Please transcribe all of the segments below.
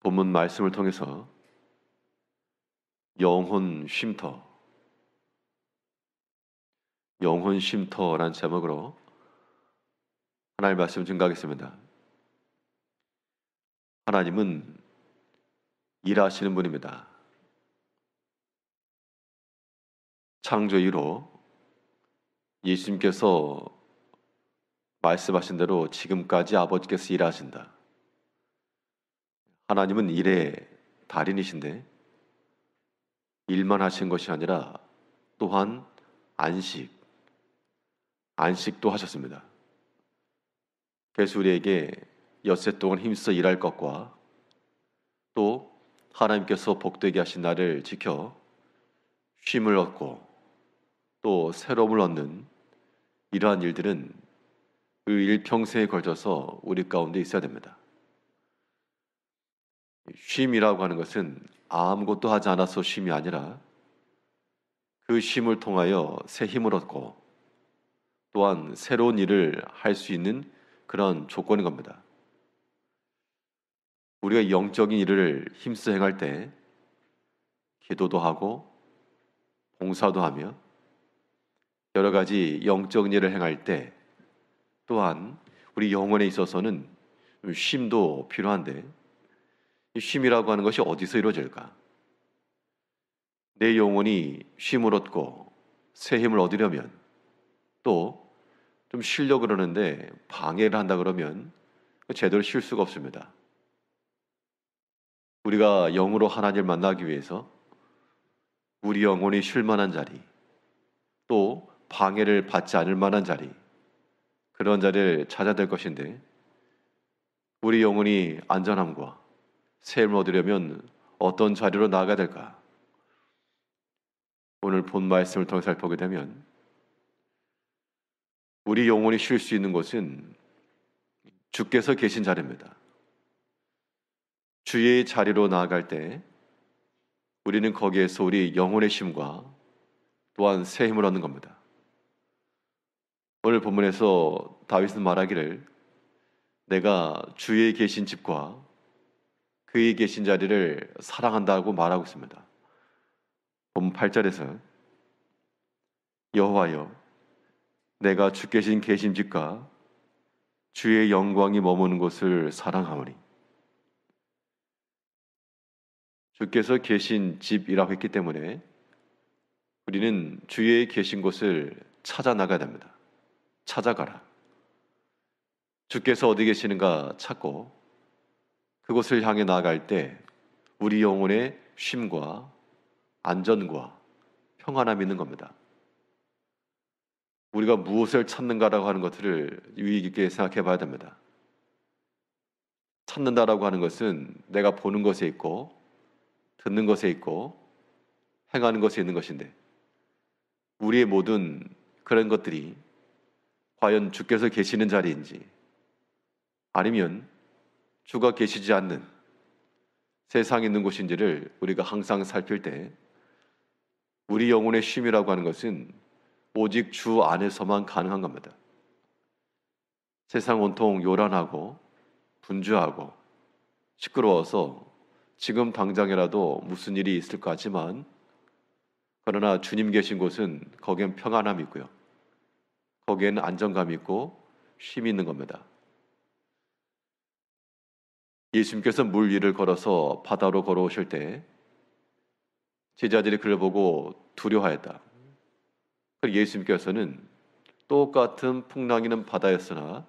본문 말씀을 통해서 영혼 쉼터란 제목으로 하나님의 말씀 증거하겠습니다. 하나님은 일하시는 분입니다. 창조 이후로 예수님께서 말씀하신 대로 지금까지 아버지께서 일하신다. 하나님은 일의 달인이신데 일만 하신 것이 아니라 또한 안식도 하셨습니다. 그래서 우리에게 엿새 동안 힘써 일할 것과 또 하나님께서 복되게 하신 날을 지켜 쉼을 얻고 또 새로움을 얻는 이러한 일들은 그 일평생에 걸쳐서 우리 가운데 있어야 됩니다. 쉼이라고 하는 것은 아무것도 하지 않아서 쉼이 아니라 그 쉼을 통하여 새 힘을 얻고 또한 새로운 일을 할 수 있는 그런 조건인 겁니다. 우리가 영적인 일을 힘써 행할 때 기도도 하고 봉사도 하며 여러 가지 영적인 일을 행할 때 또한 우리 영혼에 있어서는 쉼도 필요한데 이 쉼이라고 하는 것이 어디서 이루어질까? 내 영혼이 쉼을 얻고 새 힘을 얻으려면 또 좀 쉬려고 그러는데 방해를 한다 그러면 제대로 쉴 수가 없습니다. 우리가 영으로 하나님을 만나기 위해서 우리 영혼이 쉴 만한 자리 또 방해를 받지 않을 만한 자리 그런 자리를 찾아야 될 것인데 우리 영혼이 안전함과 새 힘을 얻으려면 어떤 자리로 나아가야 될까? 오늘 본 말씀을 통해 살펴보게 되면 우리 영혼이 쉴 수 있는 곳은 주께서 계신 자리입니다. 주의 자리로 나아갈 때 우리는 거기에서 우리 영혼의 쉼과 또한 새 힘을 얻는 겁니다. 오늘 본문에서 다윗은 말하기를 내가 주의 계신 집과 그의 계신 자리를 사랑한다고 말하고 있습니다. 본문 8절에서 여호와여 내가 주께신 계신 집과 주의 영광이 머무는 곳을 사랑하오니 주께서 계신 집이라고 했기 때문에 우리는 주의 계신 곳을 찾아 나가야 됩니다. 찾아가라. 주께서 어디 계시는가 찾고 그곳을 향해 나아갈 때 우리 영혼의 쉼과 안전과 평안함이 있는 겁니다. 우리가 무엇을 찾는가라고 하는 것들을 유의 깊게 생각해 봐야 됩니다. 찾는다라고 하는 것은 내가 보는 것에 있고 듣는 것에 있고 행하는 것에 있는 것인데 우리의 모든 그런 것들이 과연 주께서 계시는 자리인지 아니면 주가 계시지 않는 세상에 있는 곳인지를 우리가 항상 살필 때 우리 영혼의 쉼이라고 하는 것은 오직 주 안에서만 가능한 겁니다. 세상 온통 요란하고 분주하고 시끄러워서 지금 당장이라도 무슨 일이 있을 것 같지만 그러나 주님 계신 곳은 거기엔 평안함이 있고요. 거기에는 안정감이 있고 쉼이 있는 겁니다. 예수님께서 물 위를 걸어서 바다로 걸어오실 때 제자들이 그를 보고 두려워하였다. 예수님께서는 똑같은 풍랑이는 바다였으나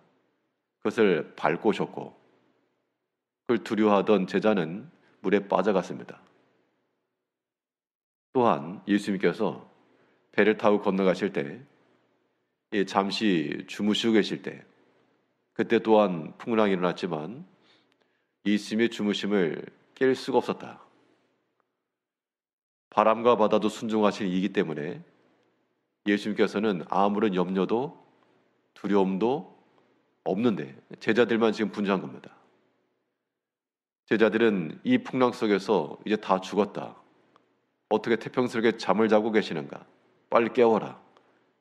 그것을 밟고 오셨고 그걸 두려워하던 제자는 물에 빠져갔습니다. 또한 예수님께서 배를 타고 건너가실 때 잠시 주무시고 계실 때 그때 또한 풍랑이 일어났지만 예수님의 주무심을 깰 수가 없었다. 바람과 바다도 순종하신 이기 때문에 예수님께서는 아무런 염려도 두려움도 없는데 제자들만 지금 분주한 겁니다. 제자들은 이 풍랑 속에서 이제 다 죽었다. 어떻게 태평스럽게 잠을 자고 계시는가? 빨리 깨워라.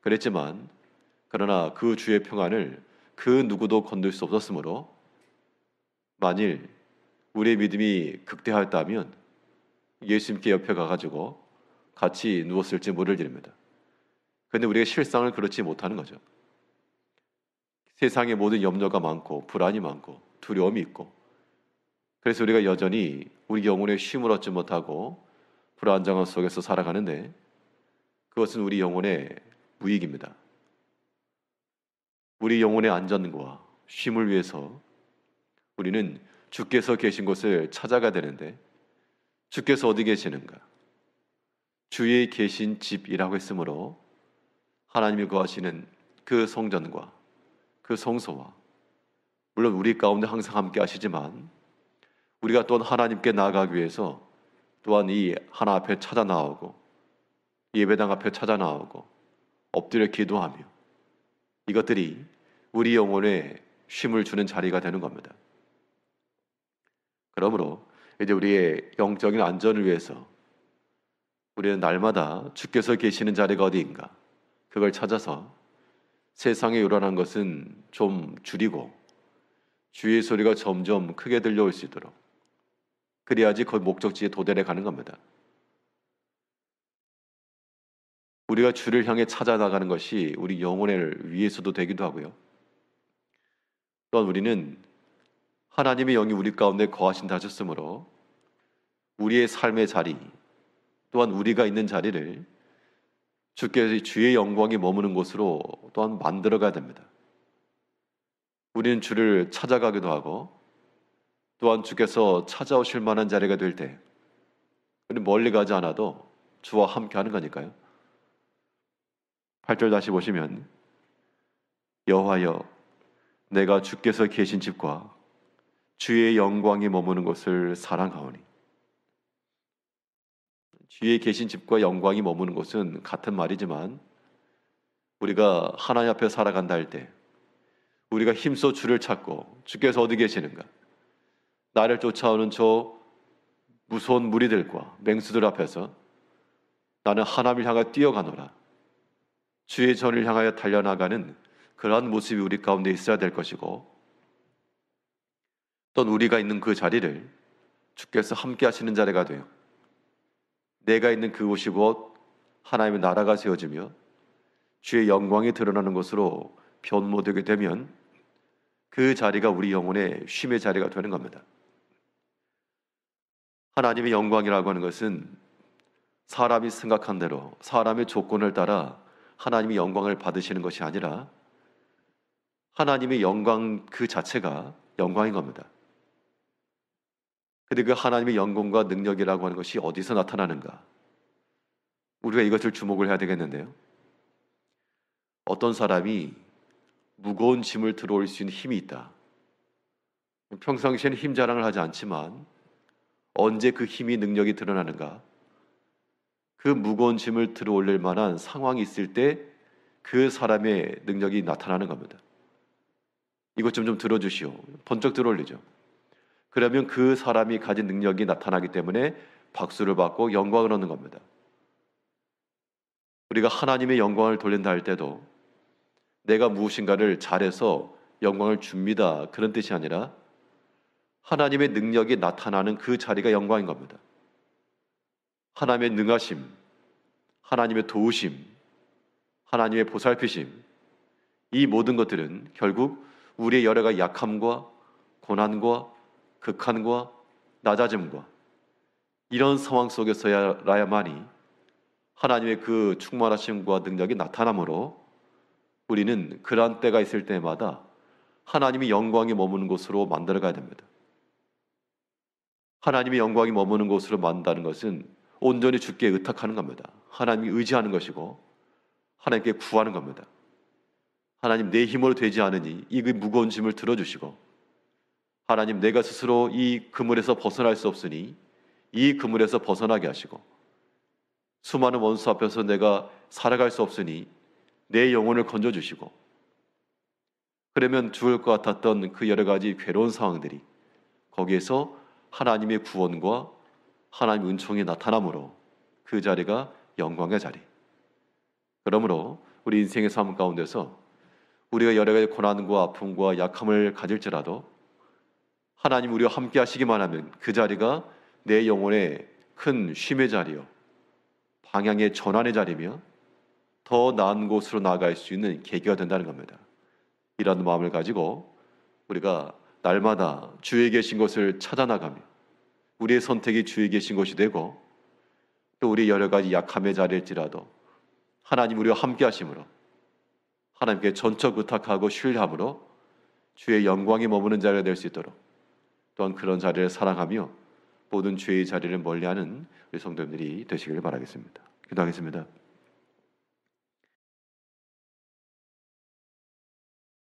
그랬지만 그러나 그 주의 평안을 그 누구도 건들 수 없었으므로 만일 우리의 믿음이 극대화했다면 예수님께 옆에 가가지고 같이 누웠을지 모를 일입니다. 그런데 우리가 실상을 그렇지 못하는 거죠. 세상에 모든 염려가 많고 불안이 많고 두려움이 있고, 그래서 우리가 여전히 우리 영혼의 쉼을 얻지 못하고 불안정함 속에서 살아가는데, 그것은 우리 영혼의 무익입니다. 우리 영혼의 안전과 쉼을 위해서 우리는 주께서 계신 곳을 찾아가야 되는데, 주께서 어디 계시는가? 주의 계신 집이라고 했으므로 하나님이 거하시는 그 성전과 그 성소와, 물론 우리 가운데 항상 함께 하시지만 우리가 또한 하나님께 나아가기 위해서 또한 이 하나 앞에 찾아 나오고 예배당 앞에 찾아 나오고 엎드려 기도하며, 이것들이 우리 영혼에 쉼을 주는 자리가 되는 겁니다. 그러므로 이제 우리의 영적인 안전을 위해서 우리는 날마다 주께서 계시는 자리가 어디인가, 그걸 찾아서 세상에 요란한 것은 좀 줄이고 주의 소리가 점점 크게 들려올 수 있도록, 그래야지 그 목적지에 도달해 가는 겁니다. 우리가 주를 향해 찾아나가는 것이 우리 영혼을 위해서도 되기도 하고요. 또한 우리는 하나님의 영이 우리 가운데 거하신다 하셨으므로 우리의 삶의 자리, 또한 우리가 있는 자리를 주께서 주의 영광이 머무는 곳으로 또한 만들어가야 됩니다. 우리는 주를 찾아가기도 하고, 또한 주께서 찾아오실 만한 자리가 될 때 우리는 멀리 가지 않아도 주와 함께 하는 거니까요. 8절 다시 보시면, 여호와여 내가 주께서 계신 집과 주의 영광이 머무는 곳을 사랑하오니. 주의 계신 집과 영광이 머무는 곳은 같은 말이지만, 우리가 하나님 앞에 살아간다 할 때 우리가 힘써 주를 찾고 주께서 어디 계시는가, 나를 쫓아오는 저 무서운 무리들과 맹수들 앞에서 나는 하나님을 향하여 뛰어가노라, 주의 전을 향하여 달려나가는 그러한 모습이 우리 가운데 있어야 될 것이고, 또 우리가 있는 그 자리를 주께서 함께 하시는 자리가 돼요. 내가 있는 그곳이 곧 하나님의 나라가 세워지며 주의 영광이 드러나는 곳으로 변모되게 되면 그 자리가 우리 영혼의 쉼의 자리가 되는 겁니다. 하나님의 영광이라고 하는 것은 사람이 생각한 대로 사람의 조건을 따라 하나님의 영광을 받으시는 것이 아니라 하나님의 영광 그 자체가 영광인 겁니다. 근데 그 하나님의 영광과 능력이라고 하는 것이 어디서 나타나는가? 우리가 이것을 주목을 해야 되겠는데요. 어떤 사람이 무거운 짐을 들어올 수 있는 힘이 있다. 평상시에는 힘 자랑을 하지 않지만 언제 그 힘이 능력이 드러나는가? 그 무거운 짐을 들어올릴 만한 상황이 있을 때 그 사람의 능력이 나타나는 겁니다. 이것 좀 들어주시오. 번쩍 들어올리죠. 그러면 그 사람이 가진 능력이 나타나기 때문에 박수를 받고 영광을 얻는 겁니다. 우리가 하나님의 영광을 돌린다 할 때도 내가 무엇인가를 잘해서 영광을 줍니다, 그런 뜻이 아니라 하나님의 능력이 나타나는 그 자리가 영광인 겁니다. 하나님의 능하심, 하나님의 도우심, 하나님의 보살피심, 이 모든 것들은 결국 우리의 여러 가지 약함과 고난과 극한과 낮아짐과 이런 상황 속에서야만이 하나님의 그 충만하심과 능력이 나타나므로 우리는 그러한 때가 있을 때마다 하나님의 영광이 머무는 곳으로 만들어가야 됩니다. 하나님의 영광이 머무는 곳으로 만든다는 것은 온전히 주께 의탁하는 겁니다. 하나님이 의지하는 것이고 하나님께 구하는 겁니다. 하나님, 내 힘으로 되지 않으니 이 무거운 짐을 들어주시고, 하나님, 내가 스스로 이 그물에서 벗어날 수 없으니 이 그물에서 벗어나게 하시고, 수많은 원수 앞에서 내가 살아갈 수 없으니 내 영혼을 건져주시고, 그러면 죽을 것 같았던 그 여러 가지 괴로운 상황들이 거기에서 하나님의 구원과 하나님의 은총이 나타나므로 그 자리가 영광의 자리. 그러므로 우리 인생의 삶 가운데서 우리가 여러 가지 고난과 아픔과 약함을 가질지라도 하나님 우리와 함께 하시기만 하면 그 자리가 내 영혼의 큰 쉼의 자리요, 방향의 전환의 자리며 더 나은 곳으로 나아갈 수 있는 계기가 된다는 겁니다. 이런 마음을 가지고 우리가 날마다 주에 계신 것을 찾아 나가며 우리의 선택이 주에 계신 것이 되고 또 우리 여러 가지 약함의 자리일지라도 하나님 우리와 함께 하심으로 하나님께 전적 의탁하고 신뢰함으로 주의 영광이 머무는 자리가 될 수 있도록 또한 그런 자리를 사랑하며 모든 죄의 자리를 멀리하는 우리 성도님들이 되시기를 바라겠습니다. 기도하겠습니다.